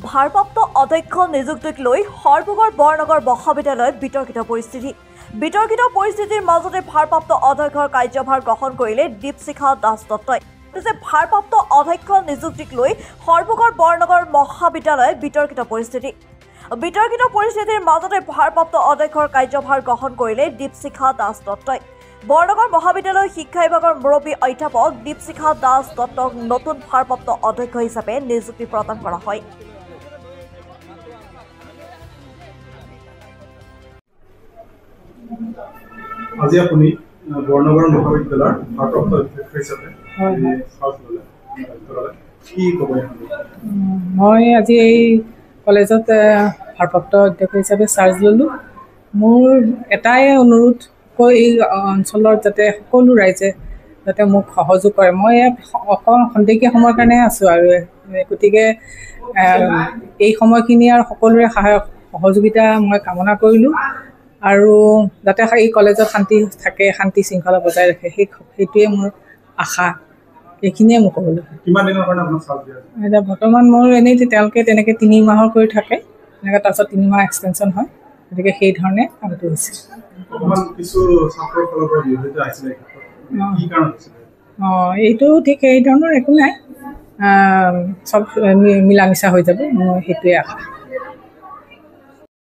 ভাৰপ্ৰাপ্ত অধ্যক্ষ নিযুক্তিক লৈ সৰভোগৰ বৰনগৰ মহাবিদ্যালয়ত বিতৰ্কিত পৰিস্থিতিৰ মাজতে ভাৰপ্ৰাপ্ত অধ্যক্ষৰ কাৰ্যভাৰ গ্ৰহণ কৰিলে দীপশিখা দাস দত্তই। ভাৰপ্ৰাপ্ত অধ্যক্ষ নিযুক্তিক লৈ সৰভোগৰ বৰনগৰ মহাবিদ্যালয়ত বিতৰ্কিত পৰিস্থিতিৰ মাজতে ভাৰপ্ৰাপ্ত অধ্যক্ষৰ কাৰ্যভাৰ গ্ৰহণ কৰিলে দীপশিখা দাস দত্তই। বৰনগৰ মহাবিদ্যালয়ৰ শিক্ষা বিভাগৰ মুৰব্বী অধ্যাপক দীপশিখা দাস দত্তক নতুন ভাৰপ্ৰাপ্ত অধ্যক্ষ হিচাপে নিযুক্তি প্ৰদান কৰা হয়। আজি আপুনি বৰনগৰ মহাবিদ্যালয়ৰ ভাৰপ্ৰাপ্ত অধ্যক্ষ হিচাপে কি ক'ব? মই আজি এই কলেজত ভাৰপ্ৰাপ্ত অধ্যক্ষ হিচাপে চাৰ্জ ল'লোঁ। মোৰ এটাই অনুৰোধ, এই অঞ্চলৰ যাতে সকলো ৰাইজে যাতে মোক সহযোগ কৰে। মই অকণ খন্তেকীয়া সময়ৰ কাৰণে আছোঁ আৰু গতিকে এই সময়খিনি আৰু সকলোৰে সহযোগিতা মই কামনা কৰিলোঁ আৰু যাতে এই কলেজত শান্তি থাকে, শান্তি শৃংখলা বজাই ৰাখে, সেইটোৱে মোৰ আশা। এইখিনিয়ে মোক ক'বলৈ। কিমান দিনৰ কাৰণে আপোনাক চাৰ্জ দিয়া হৈছে? এতিয়া বৰ্তমান মোৰ এনেই তেওঁলোকে তেনেকৈ 3 মাহৰ কৰি থাকে, এনেকৈ তাৰপিছত 3 মাহ এক্সটেনশ্যন হয়, গতিকে সেই ধৰণে কামটো হৈছে। এইটো ঠিক সেই ধৰণৰ একো নাই, চব মিলা মিছা হৈ যাব, মোৰ সেইটোৱে আশা।